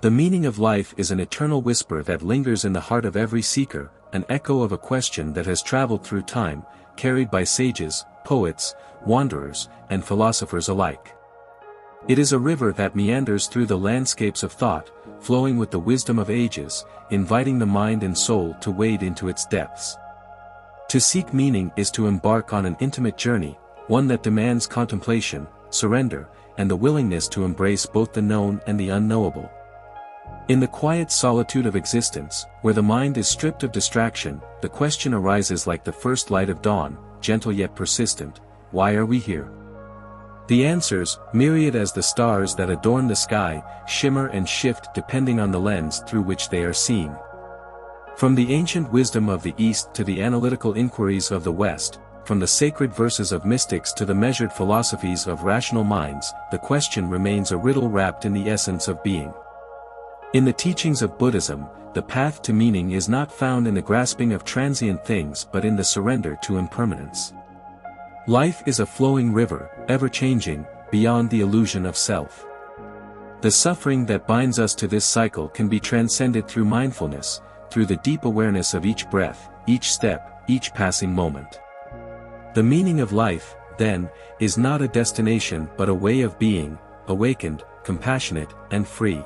The meaning of life is an eternal whisper that lingers in the heart of every seeker, an echo of a question that has traveled through time, carried by sages, poets, wanderers, and philosophers alike. It is a river that meanders through the landscapes of thought, flowing with the wisdom of ages, inviting the mind and soul to wade into its depths. To seek meaning is to embark on an intimate journey, one that demands contemplation, surrender, and the willingness to embrace both the known and the unknowable. In the quiet solitude of existence, where the mind is stripped of distraction, the question arises like the first light of dawn, gentle yet persistent: why are we here? The answers, myriad as the stars that adorn the sky, shimmer and shift depending on the lens through which they are seen. From the ancient wisdom of the East to the analytical inquiries of the West, from the sacred verses of mystics to the measured philosophies of rational minds, the question remains a riddle wrapped in the essence of being. In the teachings of Buddhism, the path to meaning is not found in the grasping of transient things but in the surrender to impermanence. Life is a flowing river, ever-changing, beyond the illusion of self. The suffering that binds us to this cycle can be transcended through mindfulness, through the deep awareness of each breath, each step, each passing moment. The meaning of life, then, is not a destination but a way of being, awakened, compassionate, and free.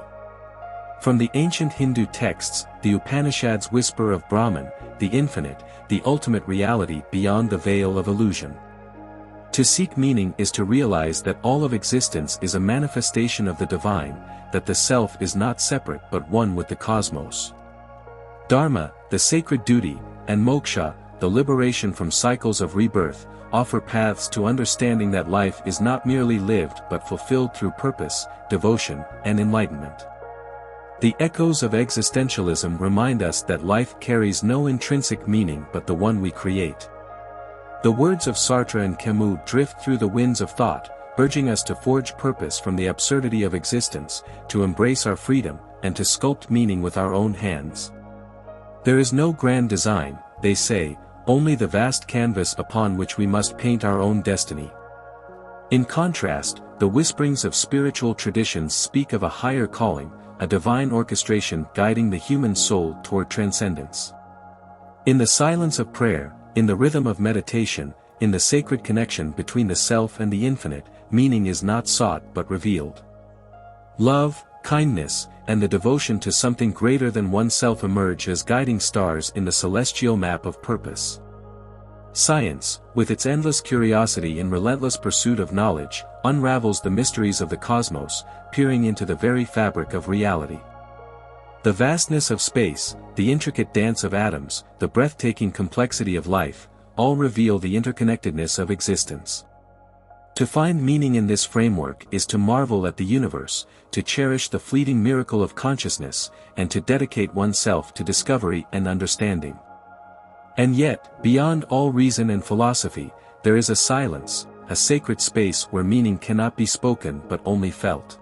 From the ancient Hindu texts, the Upanishads whisper of Brahman, the infinite, the ultimate reality beyond the veil of illusion. To seek meaning is to realize that all of existence is a manifestation of the divine, that the self is not separate but one with the cosmos. Dharma, the sacred duty, and moksha, the liberation from cycles of rebirth, offer paths to understanding that life is not merely lived but fulfilled through purpose, devotion, and enlightenment. The echoes of existentialism remind us that life carries no intrinsic meaning but the one we create. The words of Sartre and Camus drift through the winds of thought, urging us to forge purpose from the absurdity of existence, to embrace our freedom, and to sculpt meaning with our own hands. There is no grand design, they say, only the vast canvas upon which we must paint our own destiny. In contrast, the whisperings of spiritual traditions speak of a higher calling, a divine orchestration guiding the human soul toward transcendence. In the silence of prayer, in the rhythm of meditation, in the sacred connection between the self and the infinite, meaning is not sought but revealed. Love, kindness, and the devotion to something greater than oneself emerge as guiding stars in the celestial map of purpose. Science, with its endless curiosity and relentless pursuit of knowledge, unravels the mysteries of the cosmos, peering into the very fabric of reality. The vastness of space, the intricate dance of atoms, the breathtaking complexity of life, all reveal the interconnectedness of existence. To find meaning in this framework is to marvel at the universe, to cherish the fleeting miracle of consciousness, and to dedicate oneself to discovery and understanding. And yet, beyond all reason and philosophy, there is a silence, a sacred space where meaning cannot be spoken but only felt.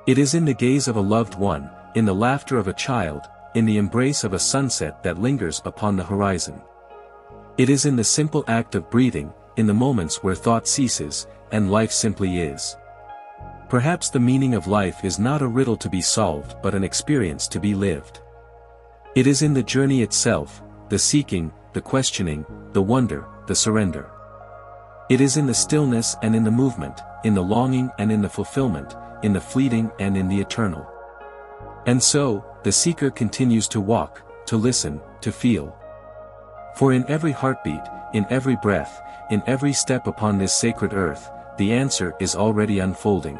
It is in the gaze of a loved one, in the laughter of a child, in the embrace of a sunset that lingers upon the horizon. It is in the simple act of breathing, in the moments where thought ceases, and life simply is. Perhaps the meaning of life is not a riddle to be solved but an experience to be lived. It is in the journey itself, the seeking, the questioning, the wonder, the surrender. It is in the stillness and in the movement, in the longing and in the fulfillment, in the fleeting and in the eternal. And so, the seeker continues to walk, to listen, to feel. For in every heartbeat, in every breath, in every step upon this sacred earth, the answer is already unfolding.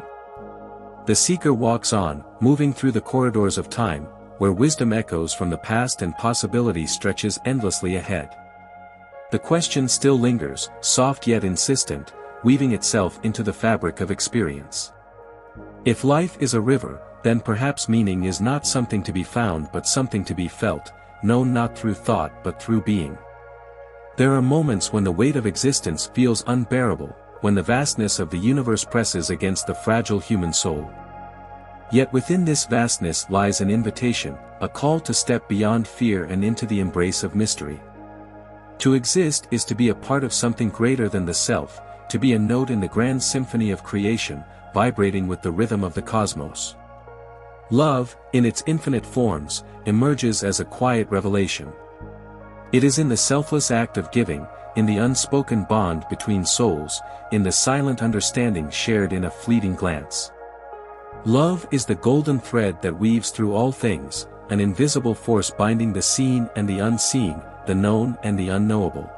The seeker walks on, moving through the corridors of time, where wisdom echoes from the past and possibility stretches endlessly ahead. The question still lingers, soft yet insistent, weaving itself into the fabric of experience. If life is a river, then perhaps meaning is not something to be found but something to be felt, known not through thought but through being. There are moments when the weight of existence feels unbearable, when the vastness of the universe presses against the fragile human soul. Yet within this vastness lies an invitation, a call to step beyond fear and into the embrace of mystery. To exist is to be a part of something greater than the self, to be a note in the grand symphony of creation, vibrating with the rhythm of the cosmos. Love, in its infinite forms, emerges as a quiet revelation. It is in the selfless act of giving, in the unspoken bond between souls, in the silent understanding shared in a fleeting glance. Love is the golden thread that weaves through all things, an invisible force binding the seen and the unseen, the known and the unknowable.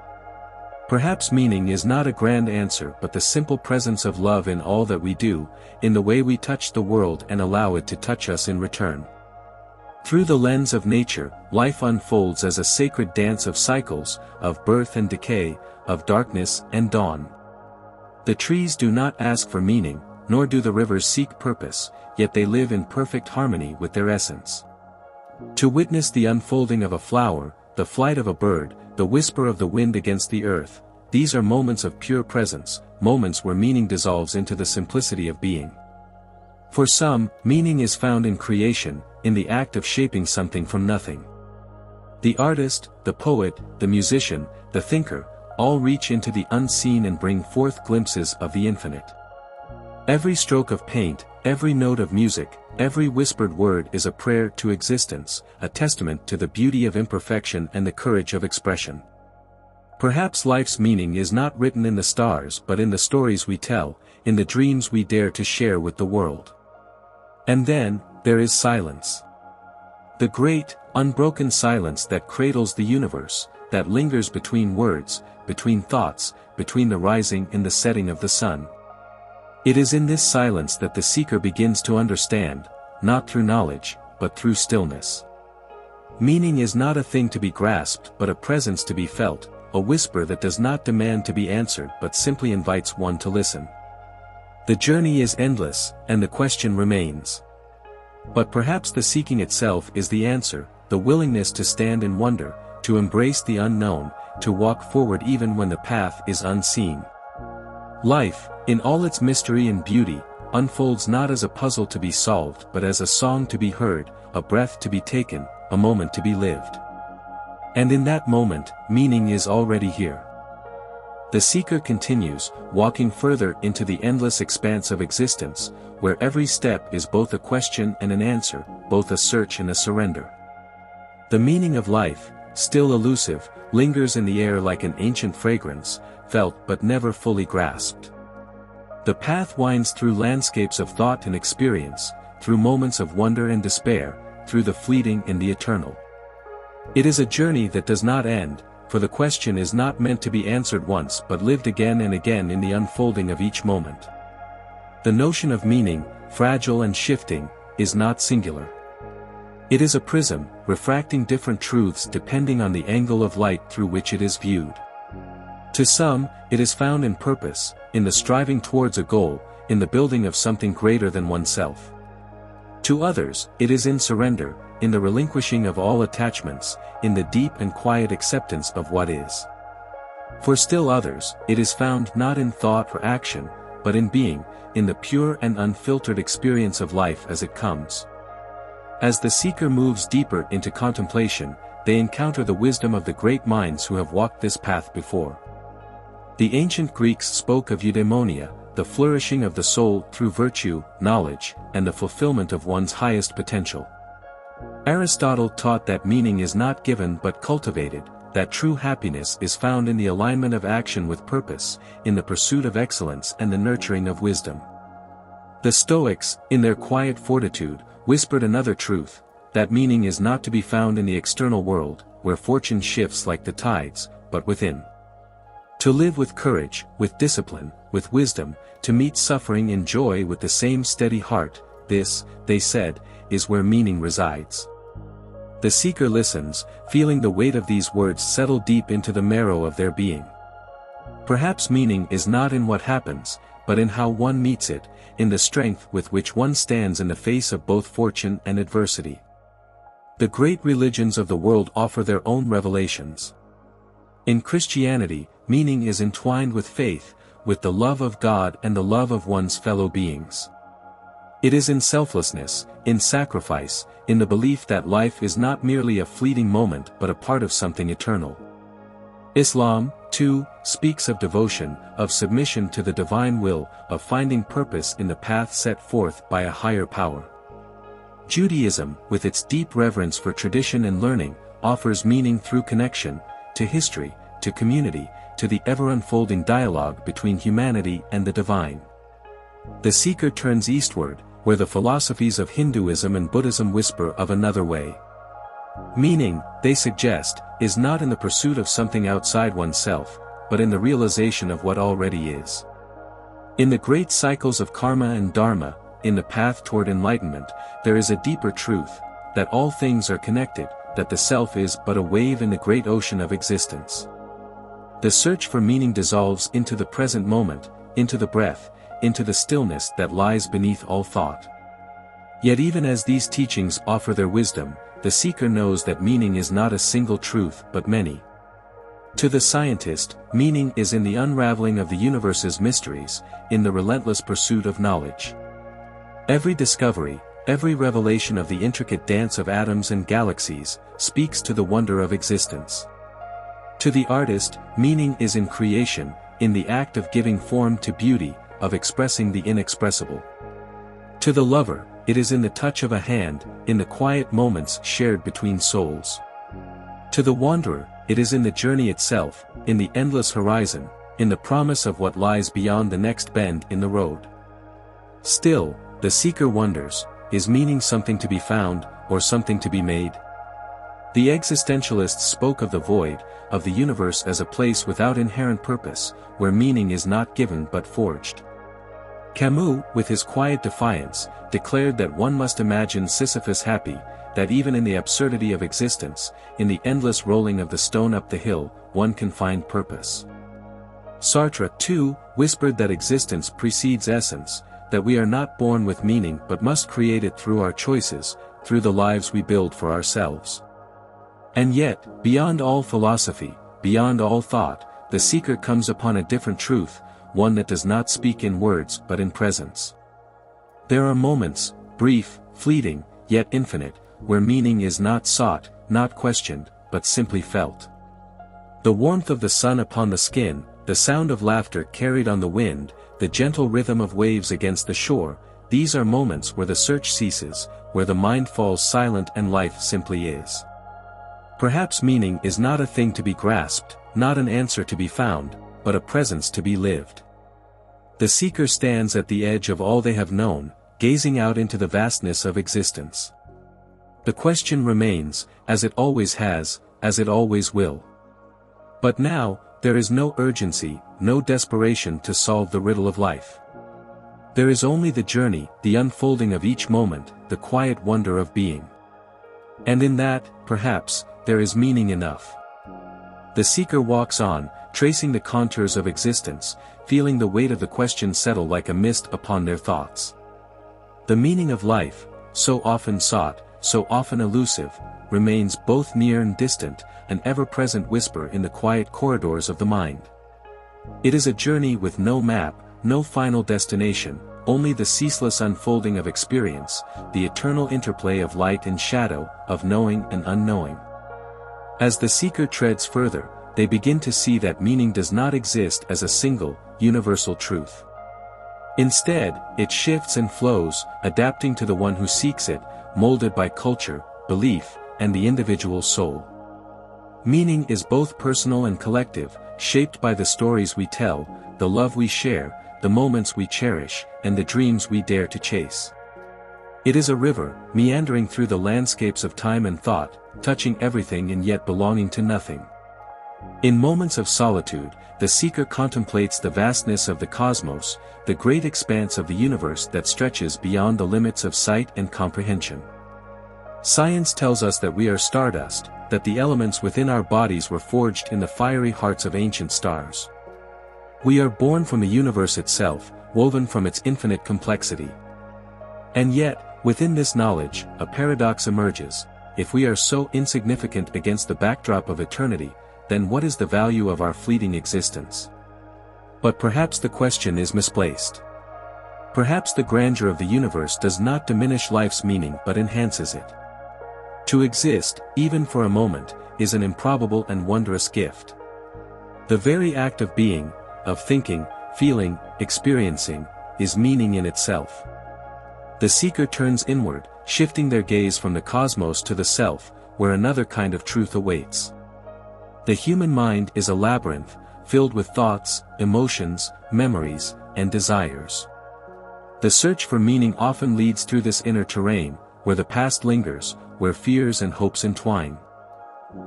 Perhaps meaning is not a grand answer but the simple presence of love in all that we do, in the way we touch the world and allow it to touch us in return. Through the lens of nature, life unfolds as a sacred dance of cycles, of birth and decay, of darkness and dawn. The trees do not ask for meaning, nor do the rivers seek purpose, yet they live in perfect harmony with their essence. To witness the unfolding of a flower, the flight of a bird, the whisper of the wind against the earth, these are moments of pure presence, moments where meaning dissolves into the simplicity of being. For some, meaning is found in creation, in the act of shaping something from nothing. The artist, the poet, the musician, the thinker, all reach into the unseen and bring forth glimpses of the infinite. Every stroke of paint, every note of music, every whispered word is a prayer to existence, a testament to the beauty of imperfection and the courage of expression. Perhaps life's meaning is not written in the stars but in the stories we tell, in the dreams we dare to share with the world. And then, there is silence. The great, unbroken silence that cradles the universe, that lingers between words, between thoughts, between the rising and the setting of the sun. It is in this silence that the seeker begins to understand, not through knowledge, but through stillness. Meaning is not a thing to be grasped but a presence to be felt, a whisper that does not demand to be answered but simply invites one to listen. The journey is endless, and the question remains. But perhaps the seeking itself is the answer, the willingness to stand in wonder, to embrace the unknown, to walk forward even when the path is unseen. Life, in all its mystery and beauty, unfolds not as a puzzle to be solved but as a song to be heard, a breath to be taken, a moment to be lived. And in that moment, meaning is already here. The seeker continues, walking further into the endless expanse of existence, where every step is both a question and an answer, both a search and a surrender. The meaning of life, still elusive, lingers in the air like an ancient fragrance, felt but never fully grasped. The path winds through landscapes of thought and experience, through moments of wonder and despair, through the fleeting and the eternal. It is a journey that does not end, for the question is not meant to be answered once but lived again and again in the unfolding of each moment. The notion of meaning, fragile and shifting, is not singular. It is a prism, refracting different truths depending on the angle of light through which it is viewed. To some, it is found in purpose, in the striving towards a goal, in the building of something greater than oneself. To others, it is in surrender, in the relinquishing of all attachments, in the deep and quiet acceptance of what is. For still others, it is found not in thought or action, but in being, in the pure and unfiltered experience of life as it comes. As the seeker moves deeper into contemplation, they encounter the wisdom of the great minds who have walked this path before. The ancient Greeks spoke of eudaimonia, the flourishing of the soul through virtue, knowledge, and the fulfillment of one's highest potential. Aristotle taught that meaning is not given but cultivated, that true happiness is found in the alignment of action with purpose, in the pursuit of excellence and the nurturing of wisdom. The Stoics, in their quiet fortitude, whispered another truth, that meaning is not to be found in the external world, where fortune shifts like the tides, but within. To live with courage, with discipline, with wisdom, to meet suffering in joy with the same steady heart, this, they said, is where meaning resides. The seeker listens, feeling the weight of these words settle deep into the marrow of their being. Perhaps meaning is not in what happens, but in how one meets it, in the strength with which one stands in the face of both fortune and adversity. The great religions of the world offer their own revelations. In Christianity, meaning is entwined with faith, with the love of God and the love of one's fellow beings. It is in selflessness, in sacrifice, in the belief that life is not merely a fleeting moment but a part of something eternal. Islam, too, speaks of devotion, of submission to the divine will, of finding purpose in the path set forth by a higher power. Judaism, with its deep reverence for tradition and learning, offers meaning through connection, to history, to community, to the ever-unfolding dialogue between humanity and the divine. The seeker turns eastward, where the philosophies of Hinduism and Buddhism whisper of another way. Meaning, they suggest, is not in the pursuit of something outside oneself, but in the realization of what already is. In the great cycles of karma and dharma, in the path toward enlightenment, there is a deeper truth, that all things are connected, that the self is but a wave in the great ocean of existence. The search for meaning dissolves into the present moment, into the breath, into the stillness that lies beneath all thought. Yet even as these teachings offer their wisdom, the seeker knows that meaning is not a single truth but many. To the scientist, meaning is in the unraveling of the universe's mysteries, in the relentless pursuit of knowledge. Every discovery, every revelation of the intricate dance of atoms and galaxies, speaks to the wonder of existence. To the artist, meaning is in creation, in the act of giving form to beauty, of expressing the inexpressible. To the lover, it is in the touch of a hand, in the quiet moments shared between souls. To the wanderer, it is in the journey itself, in the endless horizon, in the promise of what lies beyond the next bend in the road. Still, the seeker wonders, is meaning something to be found, or something to be made? The existentialists spoke of the void, of the universe as a place without inherent purpose, where meaning is not given but forged. Camus, with his quiet defiance, declared that one must imagine Sisyphus happy, that even in the absurdity of existence, in the endless rolling of the stone up the hill, one can find purpose. Sartre, too, whispered that existence precedes essence, that we are not born with meaning but must create it through our choices, through the lives we build for ourselves. And yet, beyond all philosophy, beyond all thought, the seeker comes upon a different truth, one that does not speak in words but in presence. There are moments, brief, fleeting, yet infinite, where meaning is not sought, not questioned, but simply felt. The warmth of the sun upon the skin, the sound of laughter carried on the wind, the gentle rhythm of waves against the shore, these are moments where the search ceases, where the mind falls silent and life simply is. Perhaps meaning is not a thing to be grasped, not an answer to be found, but a presence to be lived. The seeker stands at the edge of all they have known, gazing out into the vastness of existence. The question remains, as it always has, as it always will. But now, there is no urgency, no desperation to solve the riddle of life. There is only the journey, the unfolding of each moment, the quiet wonder of being. And in that, perhaps, there is meaning enough. The seeker walks on, tracing the contours of existence, feeling the weight of the question settle like a mist upon their thoughts. The meaning of life, so often sought, so often elusive, remains both near and distant, an ever-present whisper in the quiet corridors of the mind. It is a journey with no map, no final destination, only the ceaseless unfolding of experience, the eternal interplay of light and shadow, of knowing and unknowing. As the seeker treads further, they begin to see that meaning does not exist as a single, universal truth. Instead, it shifts and flows, adapting to the one who seeks it, molded by culture, belief, and the individual soul. Meaning is both personal and collective, shaped by the stories we tell, the love we share, the moments we cherish, and the dreams we dare to chase. It is a river, meandering through the landscapes of time and thought, touching everything and yet belonging to nothing. In moments of solitude, the seeker contemplates the vastness of the cosmos, the great expanse of the universe that stretches beyond the limits of sight and comprehension. Science tells us that we are stardust, that the elements within our bodies were forged in the fiery hearts of ancient stars. We are born from the universe itself, woven from its infinite complexity. And yet, within this knowledge, a paradox emerges. If we are so insignificant against the backdrop of eternity, then what is the value of our fleeting existence? But perhaps the question is misplaced. Perhaps the grandeur of the universe does not diminish life's meaning but enhances it. To exist, even for a moment, is an improbable and wondrous gift. The very act of being, of thinking, feeling, experiencing, is meaning in itself. The seeker turns inward, shifting their gaze from the cosmos to the self, where another kind of truth awaits. The human mind is a labyrinth, filled with thoughts, emotions, memories, and desires. The search for meaning often leads through this inner terrain, where the past lingers, where fears and hopes entwine.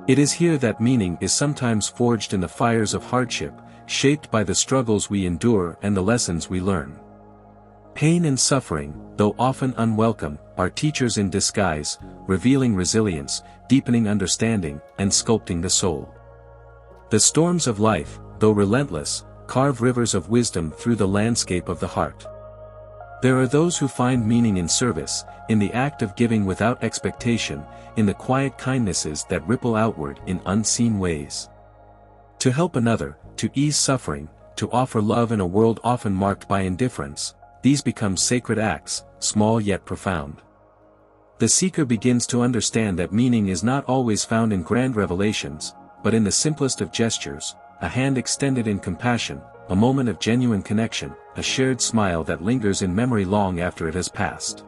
It is here that meaning is sometimes forged in the fires of hardship, shaped by the struggles we endure and the lessons we learn. Pain and suffering, though often unwelcome, are teachers in disguise, revealing resilience, deepening understanding, and sculpting the soul. The storms of life, though relentless, carve rivers of wisdom through the landscape of the heart. There are those who find meaning in service, in the act of giving without expectation, in the quiet kindnesses that ripple outward in unseen ways. To help another, to ease suffering, to offer love in a world often marked by indifference, these become sacred acts, small yet profound. The seeker begins to understand that meaning is not always found in grand revelations, but in the simplest of gestures, a hand extended in compassion, a moment of genuine connection, a shared smile that lingers in memory long after it has passed.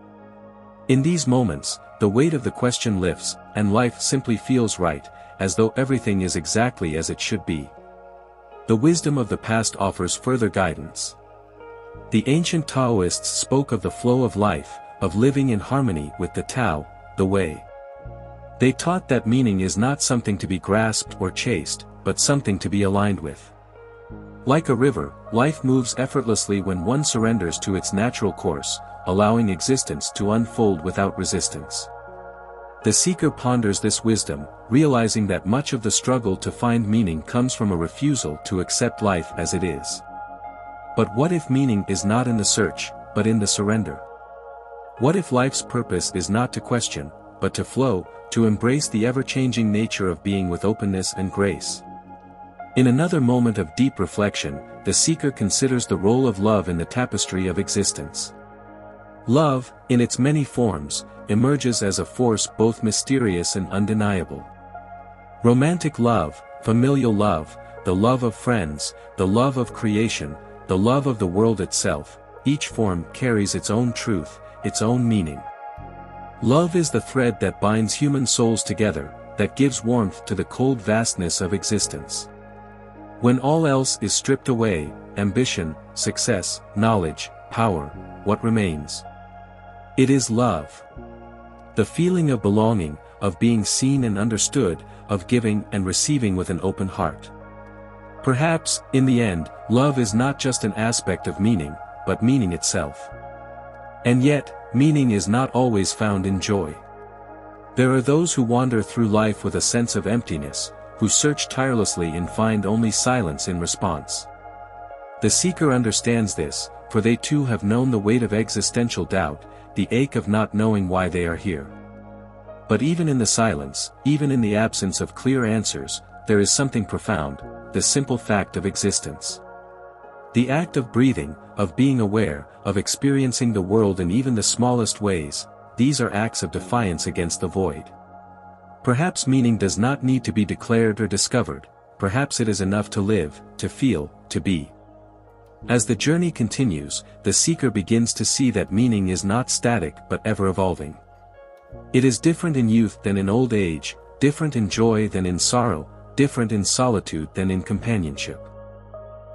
In these moments, the weight of the question lifts, and life simply feels right, as though everything is exactly as it should be. The wisdom of the past offers further guidance. The ancient Taoists spoke of the flow of life, of living in harmony with the Tao, the way. They taught that meaning is not something to be grasped or chased, but something to be aligned with. Like a river, life moves effortlessly when one surrenders to its natural course, allowing existence to unfold without resistance. The seeker ponders this wisdom, realizing that much of the struggle to find meaning comes from a refusal to accept life as it is. But what if meaning is not in the search, but in the surrender? What if life's purpose is not to question, but to flow, to embrace the ever-changing nature of being with openness and grace? In another moment of deep reflection, the seeker considers the role of love in the tapestry of existence. Love, in its many forms, emerges as a force both mysterious and undeniable. Romantic love, familial love, the love of friends, the love of creation, the love of the world itself, each form carries its own truth, its own meaning. Love is the thread that binds human souls together, that gives warmth to the cold vastness of existence. When all else is stripped away, ambition, success, knowledge, power, what remains? It is love. The feeling of belonging, of being seen and understood, of giving and receiving with an open heart. Perhaps, in the end, love is not just an aspect of meaning, but meaning itself. And yet, meaning is not always found in joy. There are those who wander through life with a sense of emptiness, who search tirelessly and find only silence in response. The seeker understands this, for they too have known the weight of existential doubt, the ache of not knowing why they are here. But even in the silence, even in the absence of clear answers, there is something profound, the simple fact of existence. The act of breathing, of being aware, of experiencing the world in even the smallest ways, these are acts of defiance against the void. Perhaps meaning does not need to be declared or discovered, perhaps it is enough to live, to feel, to be. As the journey continues, the seeker begins to see that meaning is not static but ever-evolving. It is different in youth than in old age, different in joy than in sorrow, different in solitude than in companionship.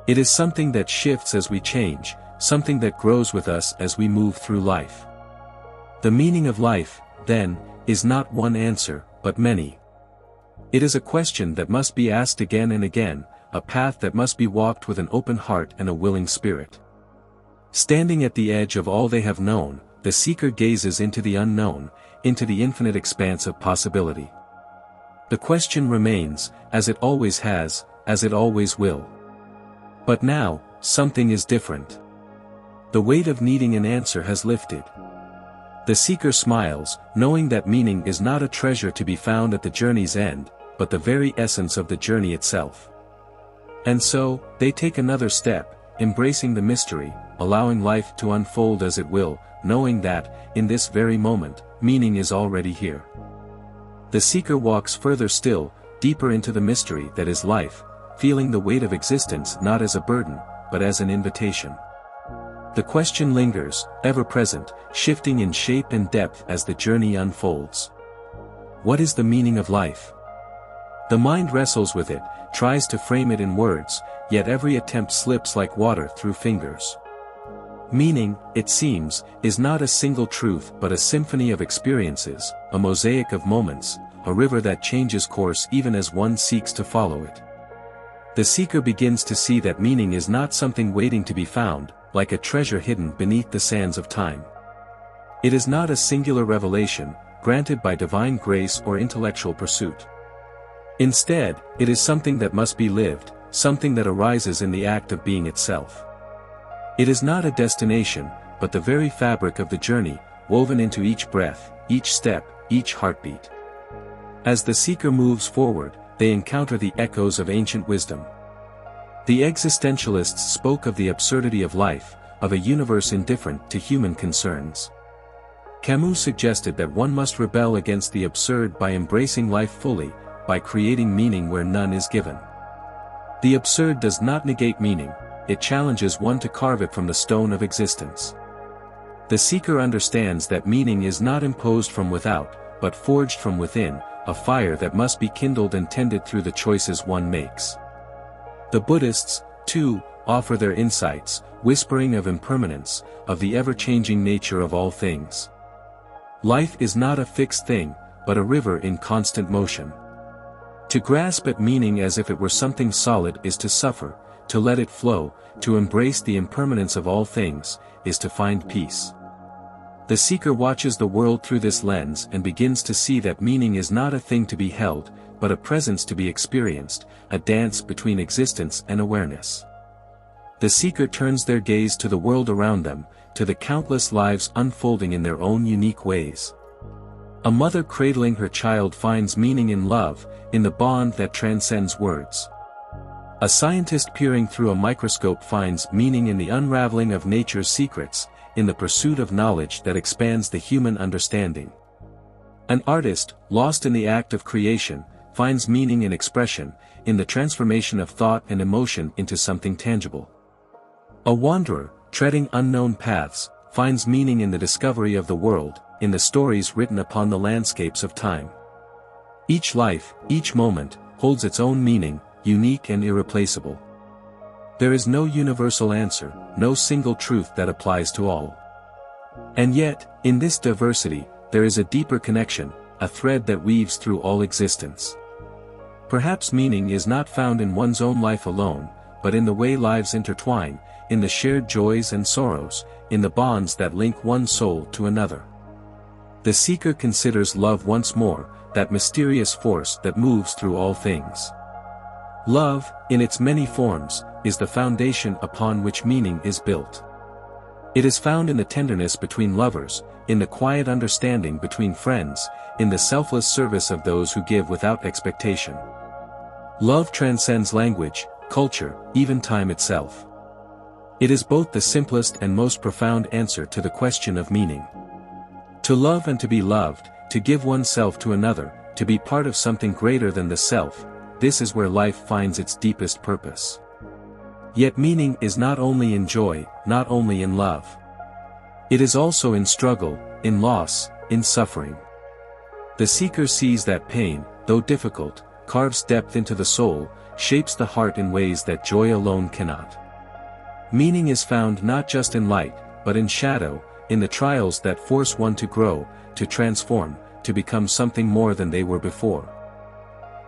It is something that shifts as we change, something that grows with us as we move through life. The meaning of life, then, is not one answer, but many. It is a question that must be asked again and again, a path that must be walked with an open heart and a willing spirit. Standing at the edge of all they have known, the seeker gazes into the unknown, into the infinite expanse of possibility. The question remains, as it always has, as it always will. But now, something is different. The weight of needing an answer has lifted. The seeker smiles, knowing that meaning is not a treasure to be found at the journey's end, but the very essence of the journey itself. And so, they take another step, embracing the mystery, allowing life to unfold as it will, knowing that, in this very moment, meaning is already here. The seeker walks further still, deeper into the mystery that is life, feeling the weight of existence not as a burden, but as an invitation. The question lingers, ever present, shifting in shape and depth as the journey unfolds. What is the meaning of life? The mind wrestles with it, tries to frame it in words, yet every attempt slips like water through fingers. Meaning, it seems, is not a single truth but a symphony of experiences, a mosaic of moments, a river that changes course even as one seeks to follow it. The seeker begins to see that meaning is not something waiting to be found, like a treasure hidden beneath the sands of time. It is not a singular revelation, granted by divine grace or intellectual pursuit. Instead, it is something that must be lived, something that arises in the act of being itself. It is not a destination, but the very fabric of the journey, woven into each breath, each step, each heartbeat. As the seeker moves forward, they encounter the echoes of ancient wisdom. The existentialists spoke of the absurdity of life, of a universe indifferent to human concerns. Camus suggested that one must rebel against the absurd by embracing life fully, by creating meaning where none is given. The absurd does not negate meaning, it challenges one to carve it from the stone of existence. The seeker understands that meaning is not imposed from without, but forged from within, a fire that must be kindled and tended through the choices one makes. The Buddhists, too, offer their insights, whispering of impermanence, of the ever-changing nature of all things. Life is not a fixed thing, but a river in constant motion. To grasp at meaning as if it were something solid is to suffer, to let it flow, to embrace the impermanence of all things, is to find peace. The seeker watches the world through this lens and begins to see that meaning is not a thing to be held, but a presence to be experienced, a dance between existence and awareness. The seeker turns their gaze to the world around them, to the countless lives unfolding in their own unique ways. A mother cradling her child finds meaning in love, in the bond that transcends words. A scientist peering through a microscope finds meaning in the unraveling of nature's secrets, in the pursuit of knowledge that expands the human understanding. An artist, lost in the act of creation, finds meaning in expression, in the transformation of thought and emotion into something tangible. A wanderer, treading unknown paths, finds meaning in the discovery of the world, in the stories written upon the landscapes of time. Each life, each moment, holds its own meaning, unique and irreplaceable. There is no universal answer, no single truth that applies to all. And yet, in this diversity, there is a deeper connection, a thread that weaves through all existence. Perhaps meaning is not found in one's own life alone, but in the way lives intertwine, in the shared joys and sorrows, in the bonds that link one soul to another. The seeker considers love once more, that mysterious force that moves through all things. Love, in its many forms, is the foundation upon which meaning is built. It is found in the tenderness between lovers, in the quiet understanding between friends, in the selfless service of those who give without expectation. Love transcends language, culture, even time itself. It is both the simplest and most profound answer to the question of meaning. To love and to be loved, to give oneself to another, to be part of something greater than the self, this is where life finds its deepest purpose. Yet meaning is not only in joy, not only in love. It is also in struggle, in loss, in suffering. The seeker sees that pain, though difficult, carves depth into the soul, shapes the heart in ways that joy alone cannot. Meaning is found not just in light, but in shadow, in the trials that force one to grow, to transform, to become something more than they were before.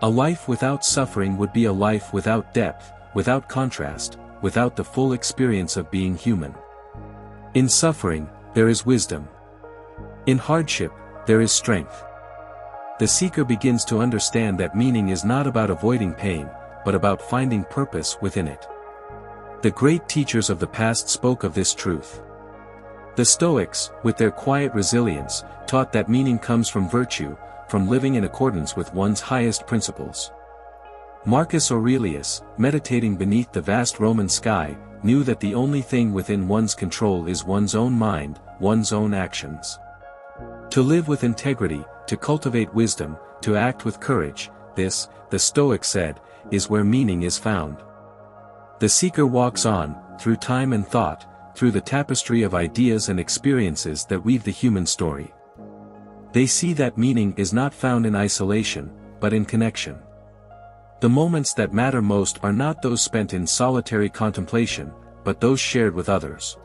A life without suffering would be a life without depth, without contrast, without the full experience of being human. In suffering, there is wisdom. In hardship, there is strength. The seeker begins to understand that meaning is not about avoiding pain, but about finding purpose within it. The great teachers of the past spoke of this truth. The Stoics, with their quiet resilience, taught that meaning comes from virtue, from living in accordance with one's highest principles. Marcus Aurelius, meditating beneath the vast Roman sky, knew that the only thing within one's control is one's own mind, one's own actions. To live with integrity, to cultivate wisdom, to act with courage, this, the Stoic said, is where meaning is found. The seeker walks on, through time and thought, through the tapestry of ideas and experiences that weave the human story. They see that meaning is not found in isolation, but in connection. The moments that matter most are not those spent in solitary contemplation, but those shared with others.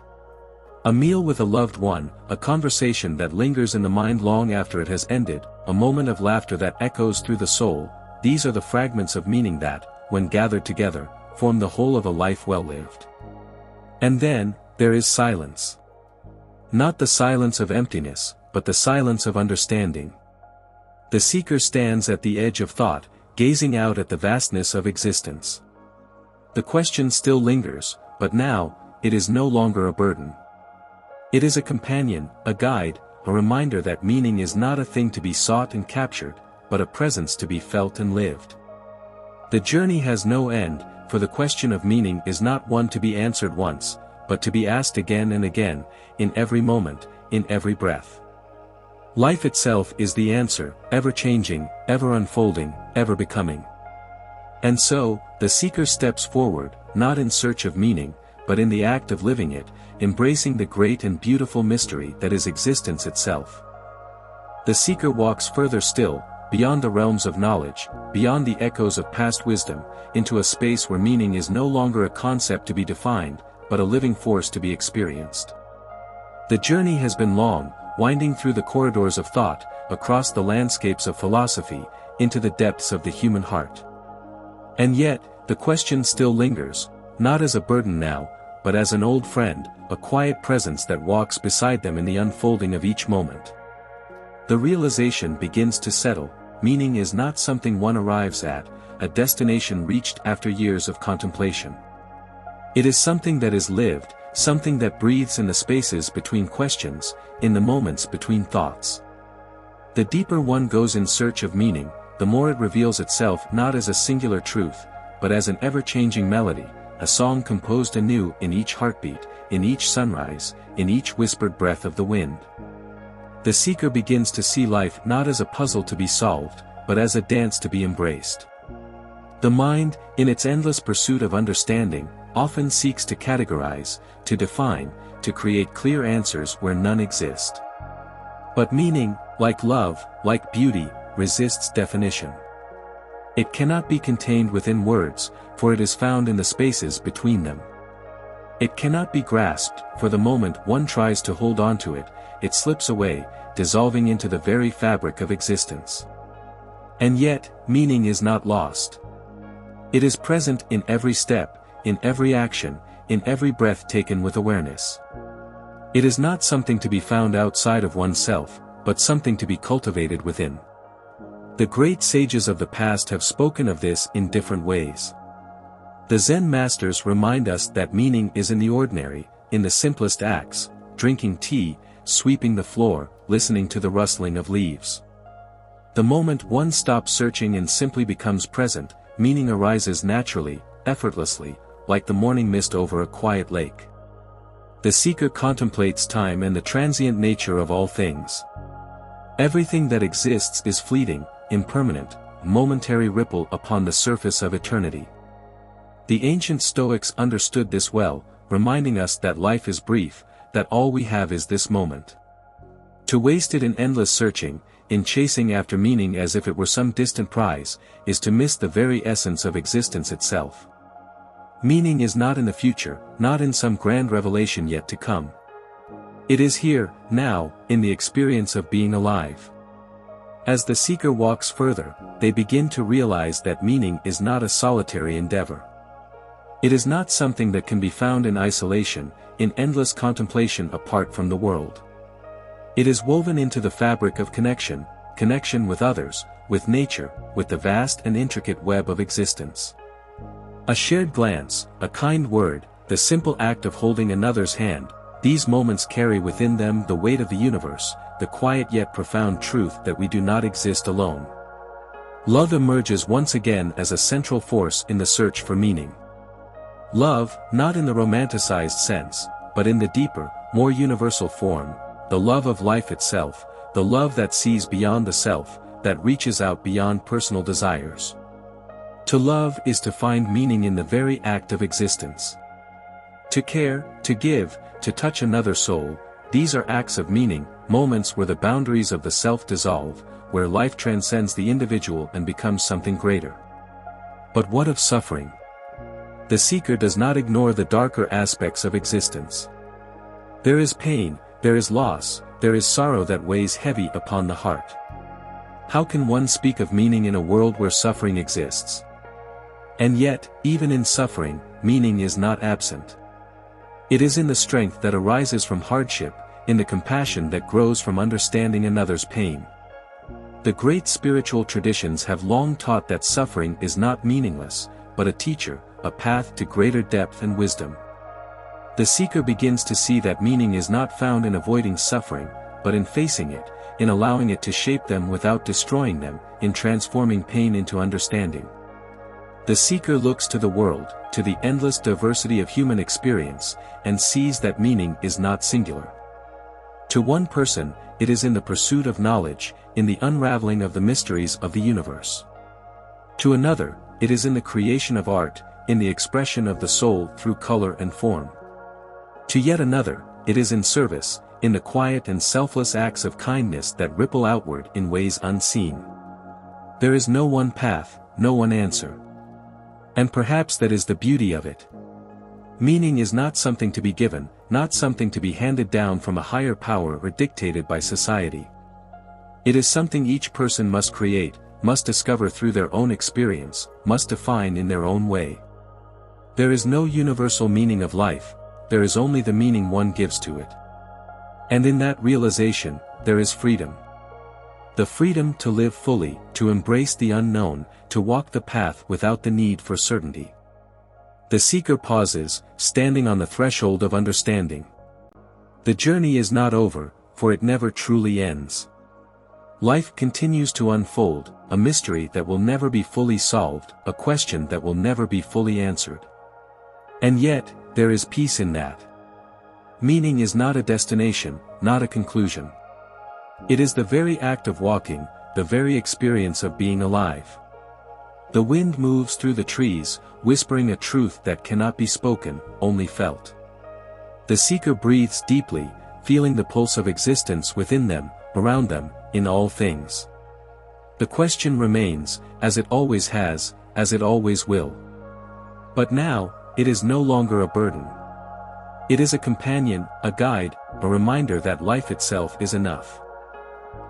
A meal with a loved one, a conversation that lingers in the mind long after it has ended, a moment of laughter that echoes through the soul, these are the fragments of meaning that, when gathered together, form the whole of a life well lived. And then, there is silence. Not the silence of emptiness, but the silence of understanding. The seeker stands at the edge of thought, gazing out at the vastness of existence. The question still lingers, but now, it is no longer a burden. It is a companion, a guide, a reminder that meaning is not a thing to be sought and captured, but a presence to be felt and lived. The journey has no end, for the question of meaning is not one to be answered once, but to be asked again and again, in every moment, in every breath. Life itself is the answer, ever changing, ever unfolding, ever becoming. And so, the seeker steps forward, not in search of meaning, but in the act of living it, embracing the great and beautiful mystery that is existence itself. The seeker walks further still, beyond the realms of knowledge, beyond the echoes of past wisdom, into a space where meaning is no longer a concept to be defined, but a living force to be experienced. The journey has been long, winding through the corridors of thought, across the landscapes of philosophy, into the depths of the human heart. And yet, the question still lingers, not as a burden now, but as an old friend, a quiet presence that walks beside them in the unfolding of each moment. The realization begins to settle, meaning is not something one arrives at, a destination reached after years of contemplation. It is something that is lived, something that breathes in the spaces between questions, in the moments between thoughts. The deeper one goes in search of meaning, the more it reveals itself not as a singular truth, but as an ever-changing melody, a song composed anew in each heartbeat, in each sunrise, in each whispered breath of the wind. The seeker begins to see life not as a puzzle to be solved, but as a dance to be embraced. The mind, in its endless pursuit of understanding, often seeks to categorize, to define, to create clear answers where none exist. But meaning, like love, like beauty, resists definition. It cannot be contained within words, for it is found in the spaces between them. It cannot be grasped, for the moment one tries to hold on to it, it slips away, dissolving into the very fabric of existence. And yet, meaning is not lost. It is present in every step, in every action, in every breath taken with awareness. It is not something to be found outside of oneself, but something to be cultivated within. The great sages of the past have spoken of this in different ways. The Zen masters remind us that meaning is in the ordinary, in the simplest acts, drinking tea, sweeping the floor, listening to the rustling of leaves. The moment one stops searching and simply becomes present, meaning arises naturally, effortlessly, like the morning mist over a quiet lake. The seeker contemplates time and the transient nature of all things. Everything that exists is fleeting, impermanent, momentary ripple upon the surface of eternity. The ancient Stoics understood this well, reminding us that life is brief, that all we have is this moment. To waste it in endless searching, in chasing after meaning as if it were some distant prize, is to miss the very essence of existence itself. Meaning is not in the future, not in some grand revelation yet to come. It is here, now, in the experience of being alive. As the seeker walks further, they begin to realize that meaning is not a solitary endeavor. It is not something that can be found in isolation, in endless contemplation apart from the world. It is woven into the fabric of connection, connection with others, with nature, with the vast and intricate web of existence. A shared glance, a kind word, the simple act of holding another's hand, these moments carry within them the weight of the universe, the quiet yet profound truth that we do not exist alone. Love emerges once again as a central force in the search for meaning. Love, not in the romanticized sense, but in the deeper, more universal form, the love of life itself, the love that sees beyond the self, that reaches out beyond personal desires. To love is to find meaning in the very act of existence. To care, to give, to touch another soul, these are acts of meaning, moments where the boundaries of the self dissolve, where life transcends the individual and becomes something greater. But what of suffering? The seeker does not ignore the darker aspects of existence. There is pain, there is loss, there is sorrow that weighs heavy upon the heart. How can one speak of meaning in a world where suffering exists? And yet, even in suffering, meaning is not absent. It is in the strength that arises from hardship, in the compassion that grows from understanding another's pain. The great spiritual traditions have long taught that suffering is not meaningless, but a teacher, a path to greater depth and wisdom. The seeker begins to see that meaning is not found in avoiding suffering, but in facing it, in allowing it to shape them without destroying them, in transforming pain into understanding. The seeker looks to the world, to the endless diversity of human experience, and sees that meaning is not singular. To one person, it is in the pursuit of knowledge, in the unraveling of the mysteries of the universe. To another, it is in the creation of art, in the expression of the soul through color and form. To yet another, it is in service, in the quiet and selfless acts of kindness that ripple outward in ways unseen. There is no one path, no one answer. And perhaps that is the beauty of it. Meaning is not something to be given, not something to be handed down from a higher power or dictated by society. It is something each person must create, must discover through their own experience, must define in their own way. There is no universal meaning of life, there is only the meaning one gives to it. And in that realization, there is freedom. The freedom to live fully, to embrace the unknown, to walk the path without the need for certainty. The seeker pauses, standing on the threshold of understanding. The journey is not over, for it never truly ends. Life continues to unfold, a mystery that will never be fully solved, a question that will never be fully answered. And yet, there is peace in that. Meaning is not a destination, not a conclusion. It is the very act of walking, the very experience of being alive. The wind moves through the trees, whispering a truth that cannot be spoken, only felt. The seeker breathes deeply, feeling the pulse of existence within them, around them, in all things. The question remains, as it always has, as it always will. But now, it is no longer a burden. It is a companion, a guide, a reminder that life itself is enough.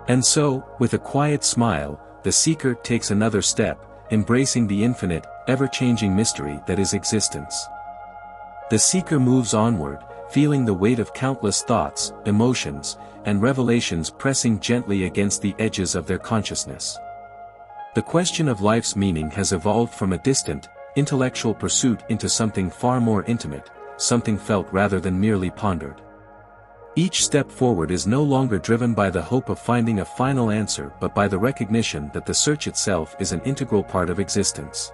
And so, with a quiet smile, the seeker takes another step, embracing the infinite, ever-changing mystery that is existence. The seeker moves onward, feeling the weight of countless thoughts, emotions, and revelations pressing gently against the edges of their consciousness. The question of life's meaning has evolved from a distant, intellectual pursuit into something far more intimate, something felt rather than merely pondered. Each step forward is no longer driven by the hope of finding a final answer but by the recognition that the search itself is an integral part of existence.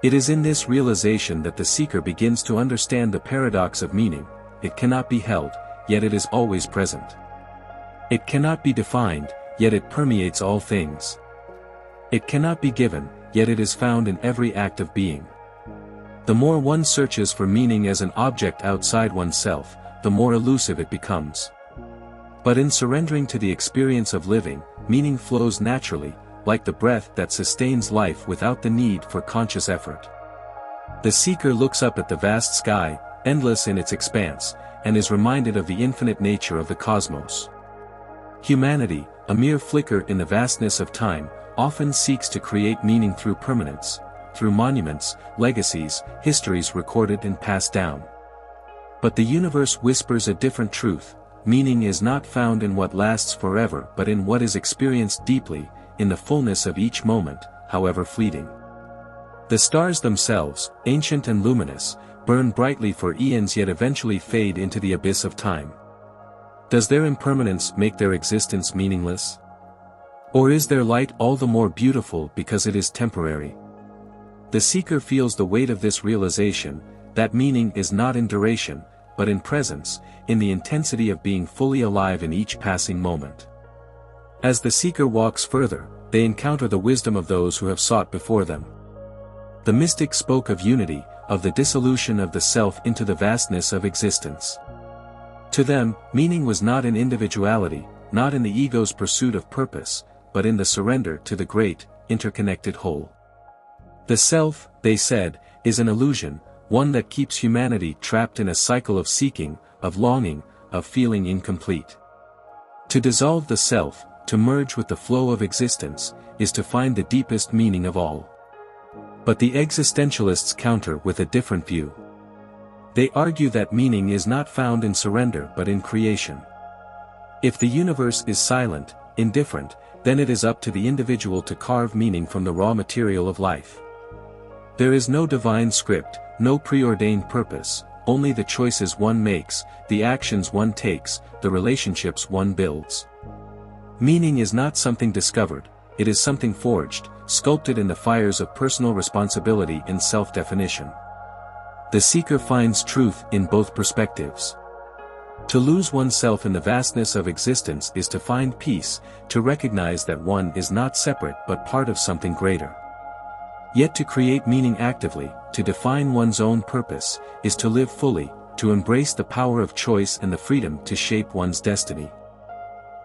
It is in this realization that the seeker begins to understand the paradox of meaning. It cannot be held, yet it is always present. It cannot be defined, yet it permeates all things. It cannot be given, yet it is found in every act of being. The more one searches for meaning as an object outside oneself, the more elusive it becomes. But in surrendering to the experience of living, meaning flows naturally, like the breath that sustains life without the need for conscious effort. The seeker looks up at the vast sky, endless in its expanse, and is reminded of the infinite nature of the cosmos. Humanity, a mere flicker in the vastness of time, often seeks to create meaning through permanence, through monuments, legacies, histories recorded and passed down. But the universe whispers a different truth. Meaning is not found in what lasts forever but in what is experienced deeply, in the fullness of each moment, however fleeting. The stars themselves, ancient and luminous, burn brightly for eons yet eventually fade into the abyss of time. Does their impermanence make their existence meaningless? Or is their light all the more beautiful because it is temporary? The seeker feels the weight of this realization, that meaning is not in duration, but in presence, in the intensity of being fully alive in each passing moment. As the seeker walks further, they encounter the wisdom of those who have sought before them. The mystic spoke of unity, of the dissolution of the self into the vastness of existence. To them, meaning was not in individuality, not in the ego's pursuit of purpose, but in the surrender to the great, interconnected whole. The self, they said, is an illusion, one that keeps humanity trapped in a cycle of seeking, of longing, of feeling incomplete. To dissolve the self, to merge with the flow of existence, is to find the deepest meaning of all. But the existentialists counter with a different view. They argue that meaning is not found in surrender but in creation. If the universe is silent, indifferent, then it is up to the individual to carve meaning from the raw material of life. There is no divine script, no preordained purpose, only the choices one makes, the actions one takes, the relationships one builds. Meaning is not something discovered, it is something forged, sculpted in the fires of personal responsibility and self-definition. The seeker finds truth in both perspectives. To lose oneself in the vastness of existence is to find peace, to recognize that one is not separate but part of something greater. Yet to create meaning actively, to define one's own purpose, is to live fully, to embrace the power of choice and the freedom to shape one's destiny.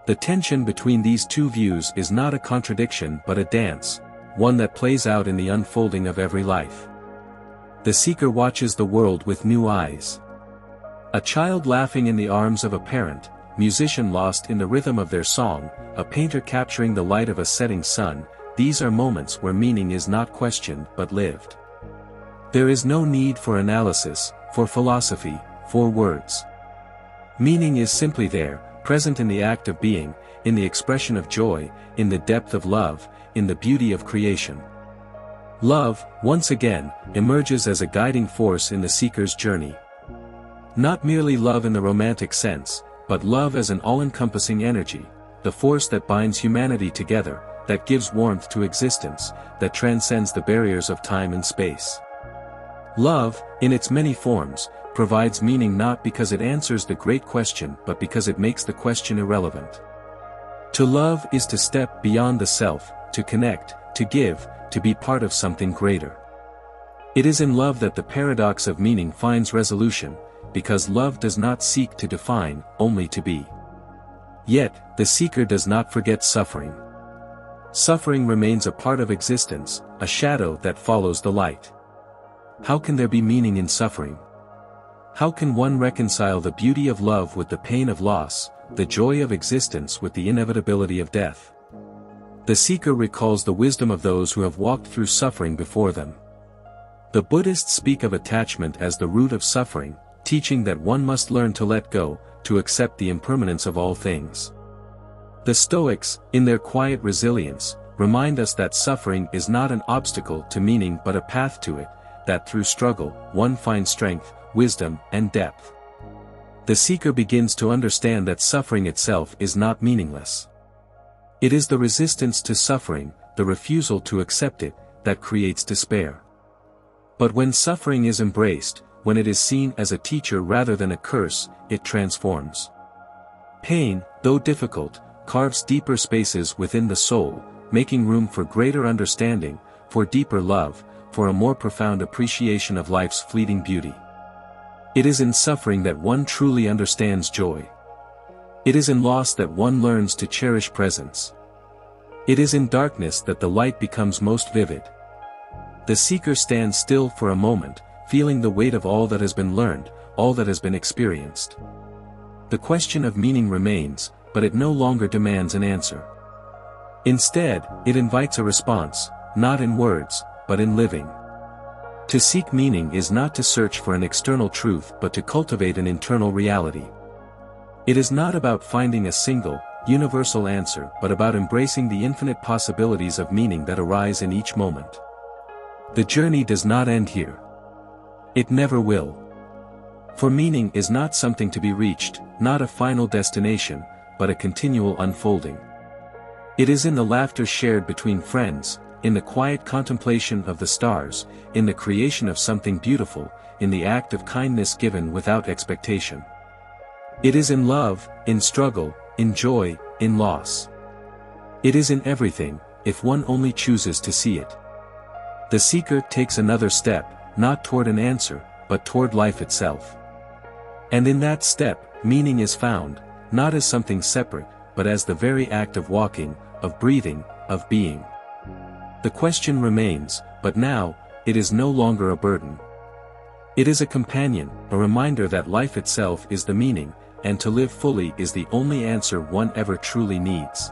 The tension between these two views is not a contradiction but a dance, one that plays out in the unfolding of every life. The seeker watches the world with new eyes. A child laughing in the arms of a parent, musician lost in the rhythm of their song, a painter capturing the light of a setting sun, these are moments where meaning is not questioned but lived. There is no need for analysis, for philosophy, for words. Meaning is simply there, present in the act of being, in the expression of joy, in the depth of love, in the beauty of creation. Love, once again, emerges as a guiding force in the seeker's journey. Not merely love in the romantic sense, but love as an all-encompassing energy, the force that binds humanity together, that gives warmth to existence, that transcends the barriers of time and space. Love, in its many forms, provides meaning not because it answers the great question but because it makes the question irrelevant. To love is to step beyond the self, to connect, to give, to be part of something greater. It is in love that the paradox of meaning finds resolution, because love does not seek to define, only to be. Yet, the seeker does not forget suffering. Suffering remains a part of existence, a shadow that follows the light. How can there be meaning in suffering? How can one reconcile the beauty of love with the pain of loss, the joy of existence with the inevitability of death? The seeker recalls the wisdom of those who have walked through suffering before them. The Buddhists speak of attachment as the root of suffering, teaching that one must learn to let go, to accept the impermanence of all things. The Stoics, in their quiet resilience, remind us that suffering is not an obstacle to meaning but a path to it, that through struggle, one finds strength, wisdom, and depth. The seeker begins to understand that suffering itself is not meaningless. It is the resistance to suffering, the refusal to accept it, that creates despair. But when suffering is embraced, when it is seen as a teacher rather than a curse, it transforms. Pain, though difficult, carves deeper spaces within the soul, making room for greater understanding, for deeper love, for a more profound appreciation of life's fleeting beauty. It is in suffering that one truly understands joy. It is in loss that one learns to cherish presence. It is in darkness that the light becomes most vivid. The seeker stands still for a moment, feeling the weight of all that has been learned, all that has been experienced. The question of meaning remains, but it no longer demands an answer. Instead, it invites a response, not in words, but in living. To seek meaning is not to search for an external truth but to cultivate an internal reality. It is not about finding a single, universal answer but about embracing the infinite possibilities of meaning that arise in each moment. The journey does not end here. It never will. For meaning is not something to be reached, not a final destination, but a continual unfolding. It is in the laughter shared between friends, in the quiet contemplation of the stars, in the creation of something beautiful, in the act of kindness given without expectation. It is in love, in struggle, in joy, in loss. It is in everything, if one only chooses to see it. The seeker takes another step, not toward an answer, but toward life itself. And in that step, meaning is found, not as something separate, but as the very act of walking, of breathing, of being. The question remains, but now, it is no longer a burden. It is a companion, a reminder that life itself is the meaning, and to live fully is the only answer one ever truly needs.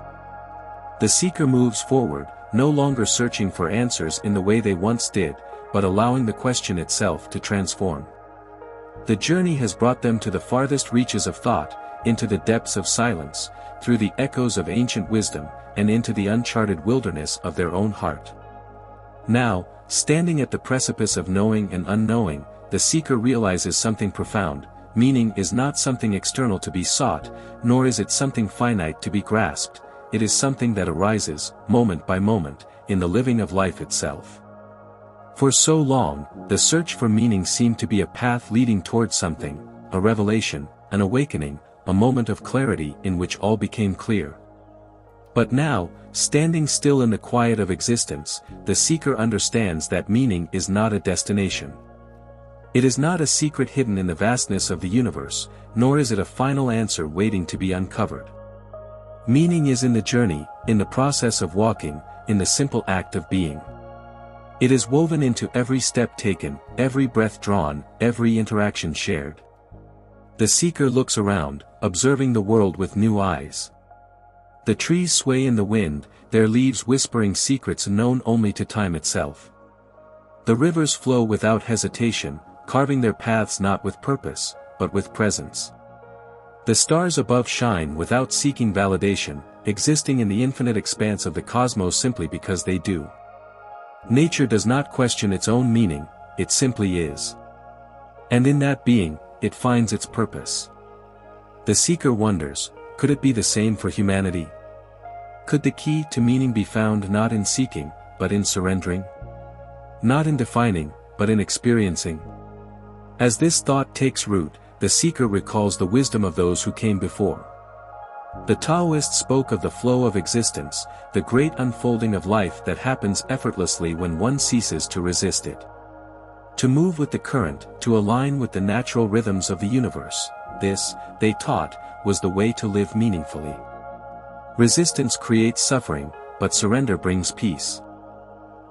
The seeker moves forward, no longer searching for answers in the way they once did, but allowing the question itself to transform. The journey has brought them to the farthest reaches of thought, into the depths of silence, through the echoes of ancient wisdom, and into the uncharted wilderness of their own heart. Now, standing at the precipice of knowing and unknowing, the seeker realizes something profound. Meaning is not something external to be sought, nor is it something finite to be grasped. It is something that arises, moment by moment, in the living of life itself. For so long, the search for meaning seemed to be a path leading towards something, a revelation, an awakening, a moment of clarity in which all became clear. But now, standing still in the quiet of existence, the seeker understands that meaning is not a destination. It is not a secret hidden in the vastness of the universe, nor is it a final answer waiting to be uncovered. Meaning is in the journey, in the process of walking, in the simple act of being. It is woven into every step taken, every breath drawn, every interaction shared. The seeker looks around, observing the world with new eyes. The trees sway in the wind, their leaves whispering secrets known only to time itself. The rivers flow without hesitation, carving their paths not with purpose, but with presence. The stars above shine without seeking validation, existing in the infinite expanse of the cosmos simply because they do. Nature does not question its own meaning, it simply is. And in that being, it finds its purpose. The seeker wonders, could it be the same for humanity? Could the key to meaning be found not in seeking, but in surrendering? Not in defining, but in experiencing? As this thought takes root, the seeker recalls the wisdom of those who came before. The Taoists spoke of the flow of existence, the great unfolding of life that happens effortlessly when one ceases to resist it. To move with the current, to align with the natural rhythms of the universe, this, they taught, was the way to live meaningfully. Resistance creates suffering, but surrender brings peace.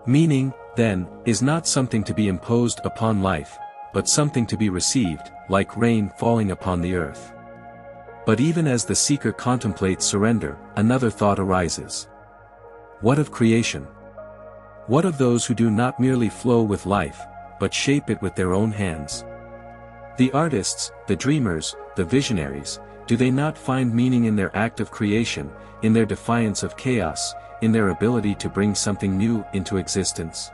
Meaning, then, is not something to be imposed upon life, but something to be received, like rain falling upon the earth. But even as the seeker contemplates surrender, another thought arises. What of creation? What of those who do not merely flow with life, but shape it with their own hands? The artists, the dreamers, the visionaries, do they not find meaning in their act of creation, in their defiance of chaos, in their ability to bring something new into existence?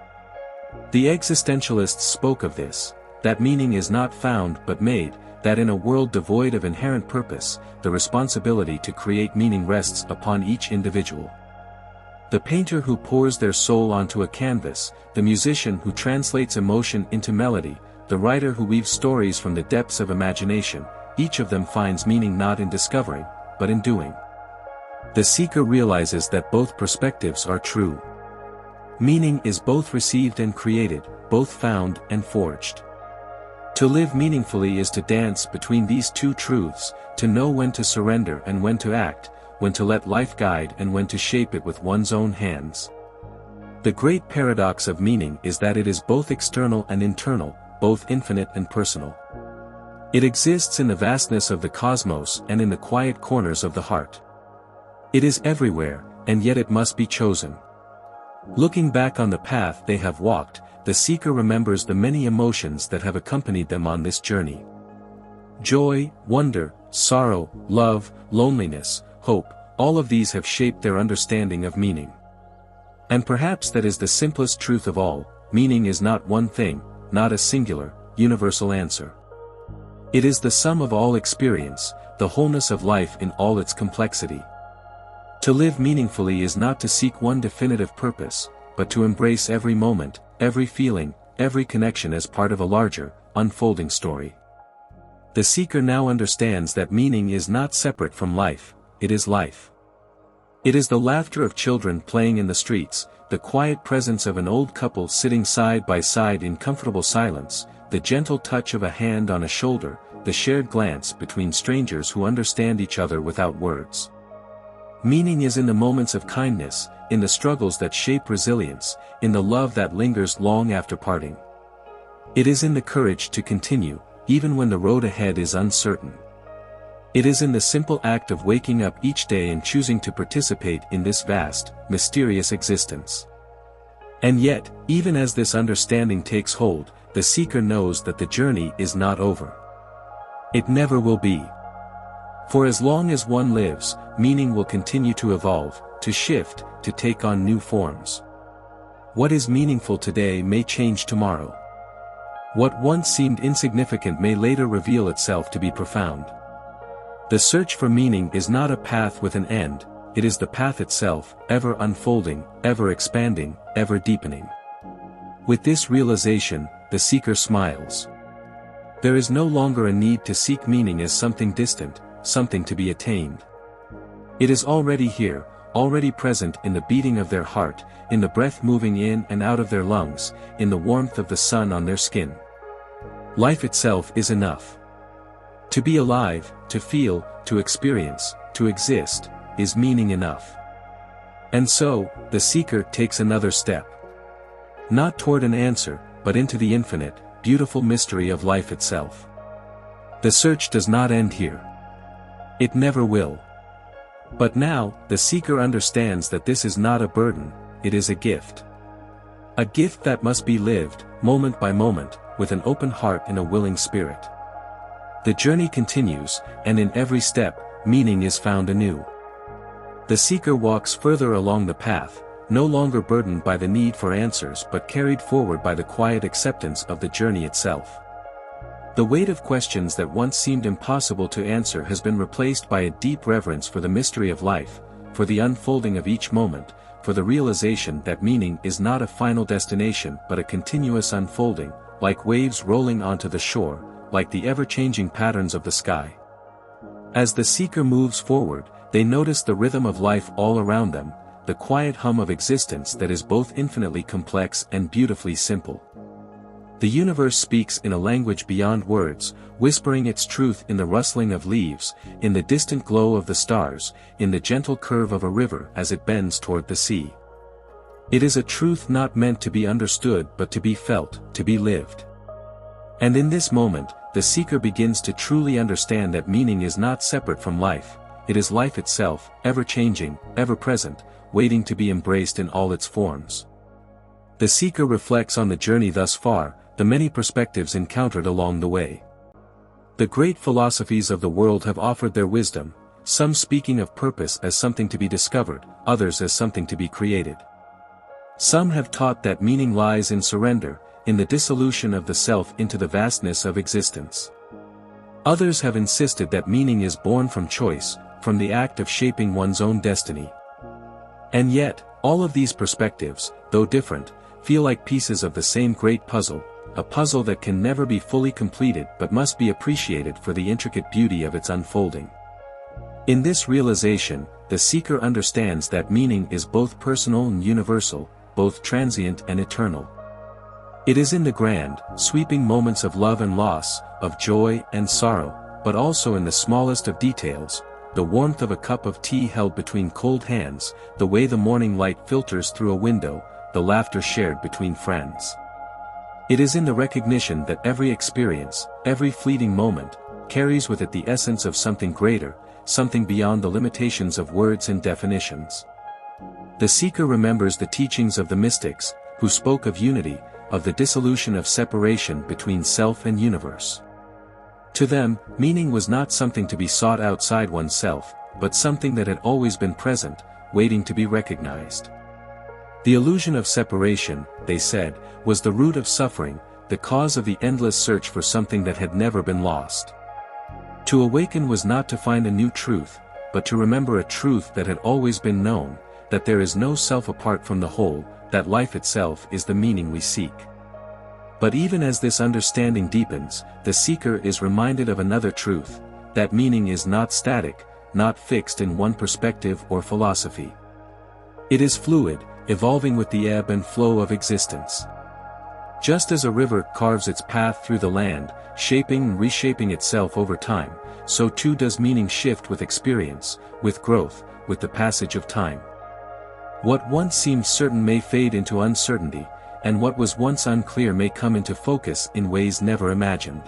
The existentialists spoke of this, that meaning is not found but made, that in a world devoid of inherent purpose, the responsibility to create meaning rests upon each individual. The painter who pours their soul onto a canvas, the musician who translates emotion into melody, the writer who weaves stories from the depths of imagination, each of them finds meaning not in discovering, but in doing. The seeker realizes that both perspectives are true. Meaning is both received and created, both found and forged. To live meaningfully is to dance between these two truths, to know when to surrender and when to act, when to let life guide and when to shape it with one's own hands. The great paradox of meaning is that it is both external and internal, both infinite and personal. It exists in the vastness of the cosmos and in the quiet corners of the heart. It is everywhere, and yet it must be chosen. Looking back on the path they have walked, the seeker remembers the many emotions that have accompanied them on this journey. Joy, wonder, sorrow, love, loneliness, hope, all of these have shaped their understanding of meaning. And perhaps that is the simplest truth of all, meaning is not one thing, not a singular, universal answer. It is the sum of all experience, the wholeness of life in all its complexity. To live meaningfully is not to seek one definitive purpose, but to embrace every moment, every feeling, every connection as part of a larger, unfolding story. The seeker now understands that meaning is not separate from life, it is life. It is the laughter of children playing in the streets, the quiet presence of an old couple sitting side by side in comfortable silence, the gentle touch of a hand on a shoulder, the shared glance between strangers who understand each other without words. Meaning is in the moments of kindness, in the struggles that shape resilience, in the love that lingers long after parting. It is in the courage to continue, even when the road ahead is uncertain. It is in the simple act of waking up each day and choosing to participate in this vast, mysterious existence. And yet, even as this understanding takes hold, the seeker knows that the journey is not over. It never will be. For as long as one lives, meaning will continue to evolve, to shift, to take on new forms. What is meaningful today may change tomorrow. What once seemed insignificant may later reveal itself to be profound. The search for meaning is not a path with an end, it is the path itself, ever unfolding, ever expanding, ever deepening. With this realization, the seeker smiles. There is no longer a need to seek meaning as something distant, something to be attained. It is already here, already present in the beating of their heart, in the breath moving in and out of their lungs, in the warmth of the sun on their skin. Life itself is enough. To be alive, to feel, to experience, to exist, is meaning enough. And so, the seeker takes another step. Not toward an answer, but into the infinite, beautiful mystery of life itself. The search does not end here. It never will. But now, the seeker understands that this is not a burden, it is a gift. A gift that must be lived, moment by moment, with an open heart and a willing spirit. The journey continues, and in every step, meaning is found anew. The seeker walks further along the path, no longer burdened by the need for answers but carried forward by the quiet acceptance of the journey itself. The weight of questions that once seemed impossible to answer has been replaced by a deep reverence for the mystery of life, for the unfolding of each moment, for the realization that meaning is not a final destination but a continuous unfolding, like waves rolling onto the shore, like the ever-changing patterns of the sky. As the seeker moves forward, they notice the rhythm of life all around them, the quiet hum of existence that is both infinitely complex and beautifully simple. The universe speaks in a language beyond words, whispering its truth in the rustling of leaves, in the distant glow of the stars, in the gentle curve of a river as it bends toward the sea. It is a truth not meant to be understood but to be felt, to be lived. And in this moment, the seeker begins to truly understand that meaning is not separate from life, it is life itself, ever-changing, ever-present, waiting to be embraced in all its forms. The seeker reflects on the journey thus far, the many perspectives encountered along the way. The great philosophies of the world have offered their wisdom, some speaking of purpose as something to be discovered, others as something to be created. Some have taught that meaning lies in surrender, in the dissolution of the self into the vastness of existence. Others have insisted that meaning is born from choice, from the act of shaping one's own destiny. And yet, all of these perspectives, though different, feel like pieces of the same great puzzle, a puzzle that can never be fully completed but must be appreciated for the intricate beauty of its unfolding. In this realization, the seeker understands that meaning is both personal and universal, both transient and eternal. It is in the grand, sweeping moments of love and loss, of joy and sorrow, but also in the smallest of details, the warmth of a cup of tea held between cold hands, the way the morning light filters through a window, the laughter shared between friends. It is in the recognition that every experience, every fleeting moment, carries with it the essence of something greater, something beyond the limitations of words and definitions. The seeker remembers the teachings of the mystics, who spoke of unity, of the dissolution of separation between self and universe. To them, meaning was not something to be sought outside oneself, but something that had always been present, waiting to be recognized. The illusion of separation, they said, was the root of suffering, the cause of the endless search for something that had never been lost. To awaken was not to find a new truth, but to remember a truth that had always been known, that there is no self apart from the whole, that life itself is the meaning we seek. But even as this understanding deepens, the seeker is reminded of another truth, that meaning is not static, not fixed in one perspective or philosophy. It is fluid, evolving with the ebb and flow of existence. Just as a river carves its path through the land, shaping and reshaping itself over time, so too does meaning shift with experience, with growth, with the passage of time. What once seemed certain may fade into uncertainty, and what was once unclear may come into focus in ways never imagined.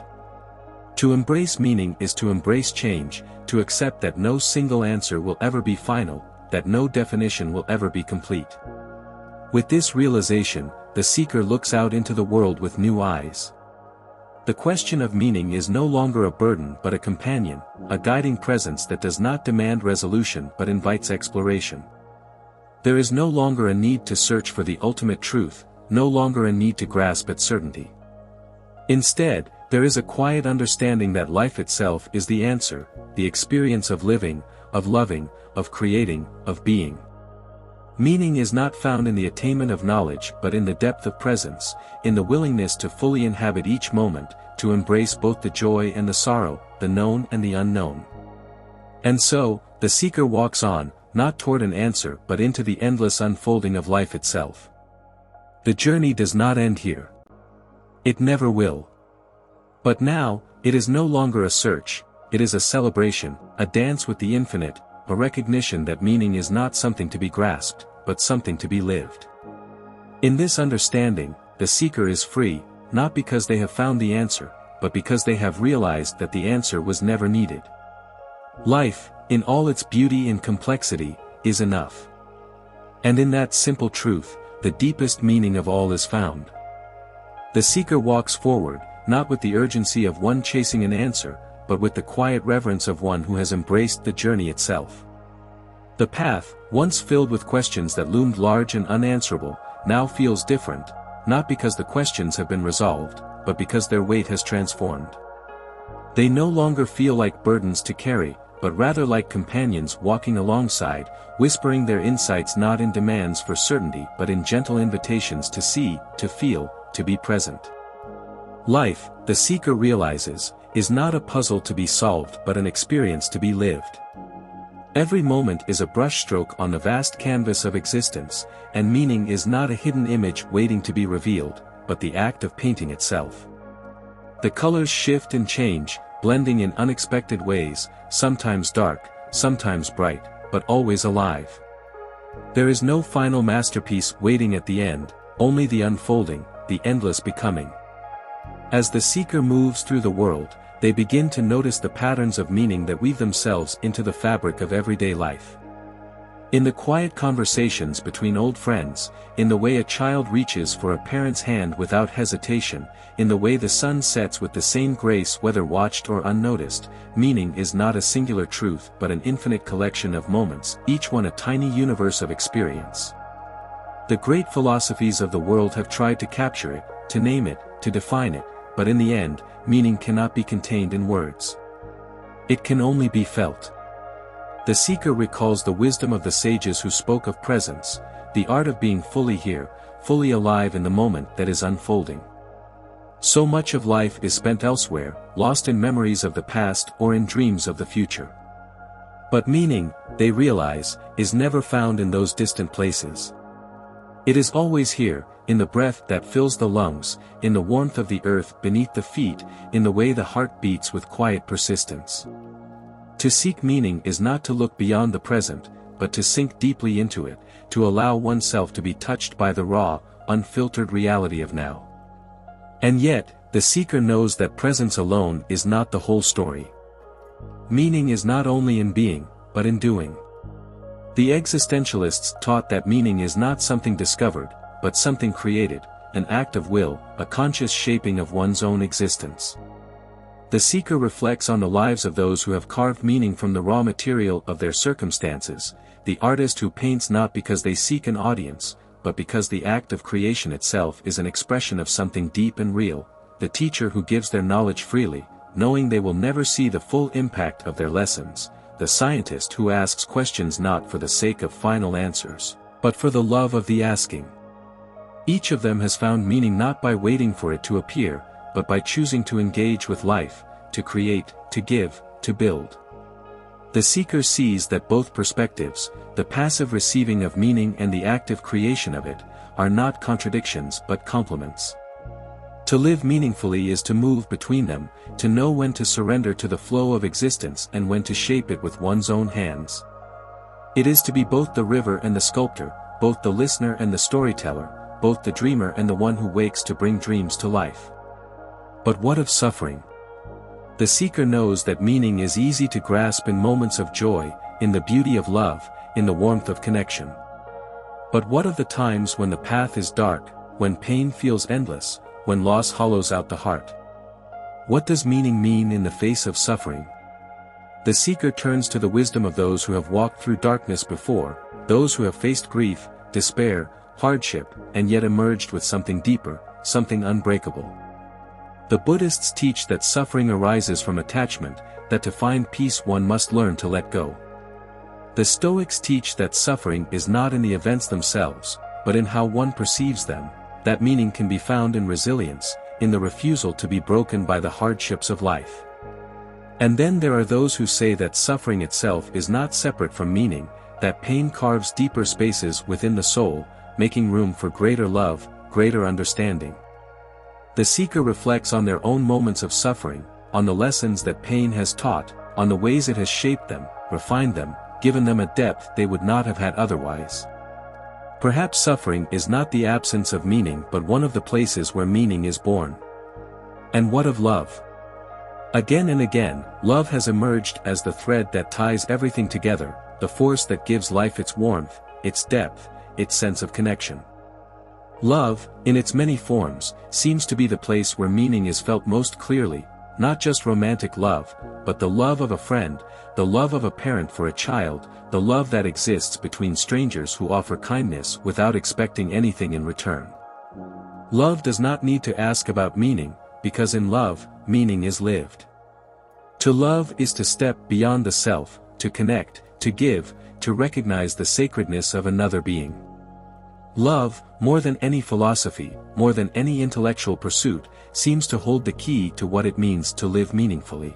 To embrace meaning is to embrace change, to accept that no single answer will ever be final, that no definition will ever be complete. With this realization, the seeker looks out into the world with new eyes. The question of meaning is no longer a burden but a companion, a guiding presence that does not demand resolution but invites exploration. There is no longer a need to search for the ultimate truth, no longer a need to grasp at certainty. Instead, there is a quiet understanding that life itself is the answer, the experience of living, of loving, of creating, of being. Meaning is not found in the attainment of knowledge but in the depth of presence, in the willingness to fully inhabit each moment, to embrace both the joy and the sorrow, the known and the unknown. And so, the seeker walks on, not toward an answer but into the endless unfolding of life itself. The journey does not end here. It never will. But now, it is no longer a search, it is a celebration, a dance with the infinite, a recognition that meaning is not something to be grasped, but something to be lived. In this understanding, the seeker is free, not because they have found the answer, but because they have realized that the answer was never needed. Life, in all its beauty and complexity, is enough. And in that simple truth, the deepest meaning of all is found. The seeker walks forward, not with the urgency of one chasing an answer, but with the quiet reverence of one who has embraced the journey itself. The path, once filled with questions that loomed large and unanswerable, now feels different, not because the questions have been resolved, but because their weight has transformed. They no longer feel like burdens to carry, but rather like companions walking alongside, whispering their insights not in demands for certainty but in gentle invitations to see, to feel, to be present. Life, the seeker realizes, is not a puzzle to be solved but an experience to be lived. Every moment is a brushstroke on the vast canvas of existence, and meaning is not a hidden image waiting to be revealed, but the act of painting itself. The colors shift and change, blending in unexpected ways, sometimes dark, sometimes bright, but always alive. There is no final masterpiece waiting at the end, only the unfolding, the endless becoming. As the seeker moves through the world, they begin to notice the patterns of meaning that weave themselves into the fabric of everyday life. In the quiet conversations between old friends, in the way a child reaches for a parent's hand without hesitation, in the way the sun sets with the same grace whether watched or unnoticed, meaning is not a singular truth but an infinite collection of moments, each one a tiny universe of experience. The great philosophies of the world have tried to capture it, to name it, to define it, but in the end, meaning cannot be contained in words. It can only be felt. The seeker recalls the wisdom of the sages who spoke of presence, the art of being fully here, fully alive in the moment that is unfolding. So much of life is spent elsewhere, lost in memories of the past or in dreams of the future. But meaning, they realize, is never found in those distant places. It is always here, in the breath that fills the lungs, in the warmth of the earth beneath the feet, in the way the heart beats with quiet persistence. To seek meaning is not to look beyond the present, but to sink deeply into it, to allow oneself to be touched by the raw, unfiltered reality of now. And yet, the seeker knows that presence alone is not the whole story. Meaning is not only in being, but in doing. The existentialists taught that meaning is not something discovered, but something created, an act of will, a conscious shaping of one's own existence. The seeker reflects on the lives of those who have carved meaning from the raw material of their circumstances, the artist who paints not because they seek an audience, but because the act of creation itself is an expression of something deep and real, the teacher who gives their knowledge freely, knowing they will never see the full impact of their lessons, the scientist who asks questions not for the sake of final answers, but for the love of the asking. Each of them has found meaning not by waiting for it to appear, but by choosing to engage with life, to create, to give, to build. The seeker sees that both perspectives, the passive receiving of meaning and the active creation of it, are not contradictions but complements. To live meaningfully is to move between them, to know when to surrender to the flow of existence and when to shape it with one's own hands. It is to be both the river and the sculptor, both the listener and the storyteller, both the dreamer and the one who wakes to bring dreams to life. But what of suffering? The seeker knows that meaning is easy to grasp in moments of joy, in the beauty of love, in the warmth of connection. But what of the times when the path is dark, when pain feels endless, when loss hollows out the heart? What does meaning mean in the face of suffering? The seeker turns to the wisdom of those who have walked through darkness before, those who have faced grief, despair, hardship, and yet emerged with something deeper, something unbreakable. The Buddhists teach that suffering arises from attachment, that to find peace one must learn to let go. The Stoics teach that suffering is not in the events themselves, but in how one perceives them, that meaning can be found in resilience, in the refusal to be broken by the hardships of life. And then there are those who say that suffering itself is not separate from meaning, that pain carves deeper spaces within the soul, making room for greater love, greater understanding. The seeker reflects on their own moments of suffering, on the lessons that pain has taught, on the ways it has shaped them, refined them, given them a depth they would not have had otherwise. Perhaps suffering is not the absence of meaning but one of the places where meaning is born. And what of love? Again and again, love has emerged as the thread that ties everything together, the force that gives life its warmth, its depth, its sense of connection. Love, in its many forms, seems to be the place where meaning is felt most clearly, not just romantic love, but the love of a friend, the love of a parent for a child, the love that exists between strangers who offer kindness without expecting anything in return. Love does not need to ask about meaning, because in love, meaning is lived. To love is to step beyond the self, to connect, to give, to recognize the sacredness of another being. Love, more than any philosophy, more than any intellectual pursuit, seems to hold the key to what it means to live meaningfully.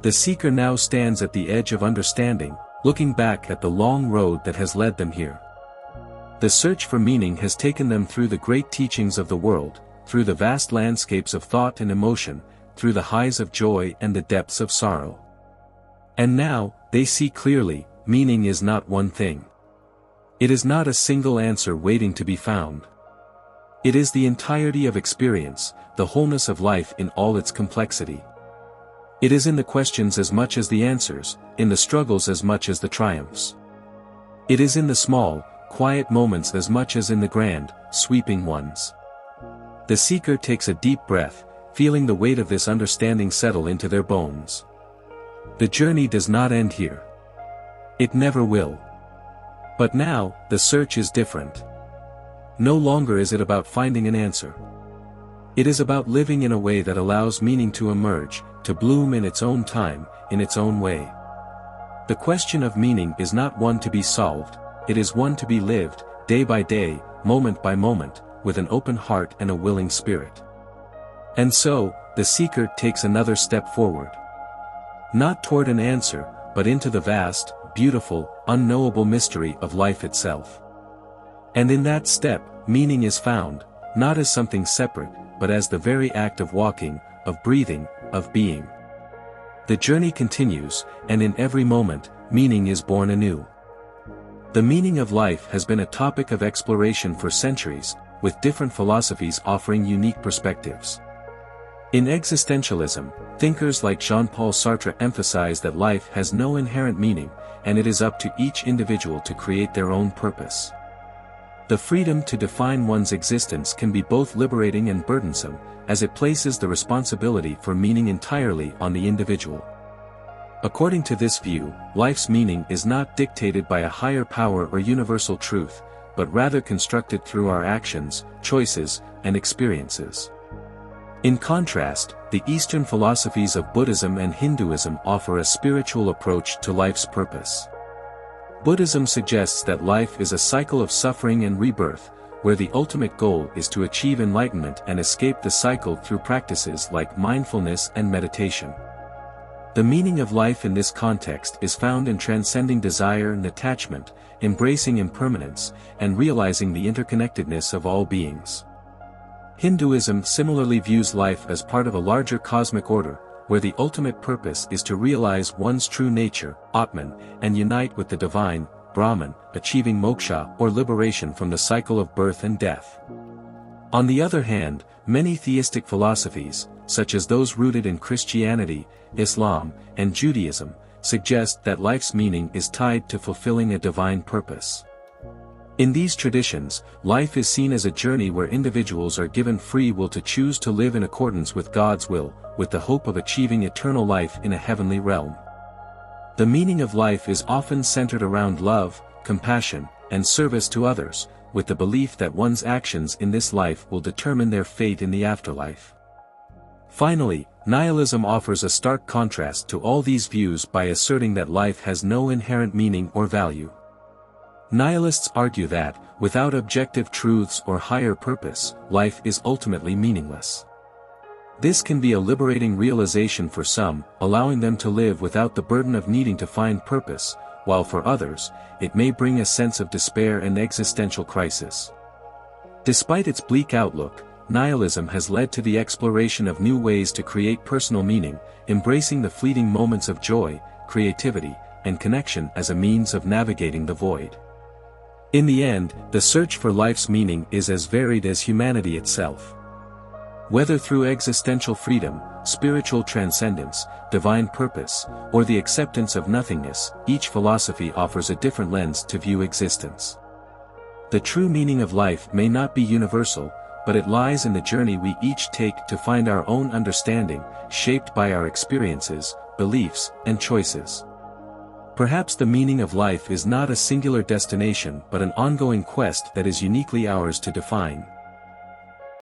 The seeker now stands at the edge of understanding, looking back at the long road that has led them here. The search for meaning has taken them through the great teachings of the world, through the vast landscapes of thought and emotion, through the highs of joy and the depths of sorrow. And now, they see clearly, meaning is not one thing. It is not a single answer waiting to be found. It is the entirety of experience, the wholeness of life in all its complexity. It is in the questions as much as the answers, in the struggles as much as the triumphs. It is in the small, quiet moments as much as in the grand, sweeping ones. The seeker takes a deep breath, feeling the weight of this understanding settle into their bones. The journey does not end here. It never will. But now, the search is different. No longer is it about finding an answer. It is about living in a way that allows meaning to emerge, to bloom in its own time, in its own way. The question of meaning is not one to be solved, it is one to be lived, day by day, moment by moment, with an open heart and a willing spirit. And so, the seeker takes another step forward. Not toward an answer, but into the vast, beautiful, unknowable mystery of life itself. And in that step, meaning is found, not as something separate, but as the very act of walking, of breathing, of being. The journey continues, and in every moment, meaning is born anew. The meaning of life has been a topic of exploration for centuries, with different philosophies offering unique perspectives. In existentialism, thinkers like Jean-Paul Sartre emphasize that life has no inherent meaning, and it is up to each individual to create their own purpose. The freedom to define one's existence can be both liberating and burdensome, as it places the responsibility for meaning entirely on the individual. According to this view, life's meaning is not dictated by a higher power or universal truth, but rather constructed through our actions, choices, and experiences. In contrast, the Eastern philosophies of Buddhism and Hinduism offer a spiritual approach to life's purpose. Buddhism suggests that life is a cycle of suffering and rebirth, where the ultimate goal is to achieve enlightenment and escape the cycle through practices like mindfulness and meditation. The meaning of life in this context is found in transcending desire and attachment, embracing impermanence, and realizing the interconnectedness of all beings. Hinduism similarly views life as part of a larger cosmic order, where the ultimate purpose is to realize one's true nature, Atman, and unite with the divine, Brahman, achieving moksha or liberation from the cycle of birth and death. On the other hand, many theistic philosophies, such as those rooted in Christianity, Islam, and Judaism, suggest that life's meaning is tied to fulfilling a divine purpose. In these traditions, life is seen as a journey where individuals are given free will to choose to live in accordance with God's will, with the hope of achieving eternal life in a heavenly realm. The meaning of life is often centered around love, compassion, and service to others, with the belief that one's actions in this life will determine their fate in the afterlife. Finally, nihilism offers a stark contrast to all these views by asserting that life has no inherent meaning or value. Nihilists argue that, without objective truths or higher purpose, life is ultimately meaningless. This can be a liberating realization for some, allowing them to live without the burden of needing to find purpose, while for others, it may bring a sense of despair and existential crisis. Despite its bleak outlook, nihilism has led to the exploration of new ways to create personal meaning, embracing the fleeting moments of joy, creativity, and connection as a means of navigating the void. In the end, the search for life's meaning is as varied as humanity itself. Whether through existential freedom, spiritual transcendence, divine purpose, or the acceptance of nothingness, each philosophy offers a different lens to view existence. The true meaning of life may not be universal, but it lies in the journey we each take to find our own understanding, shaped by our experiences, beliefs, and choices. Perhaps the meaning of life is not a singular destination but an ongoing quest that is uniquely ours to define.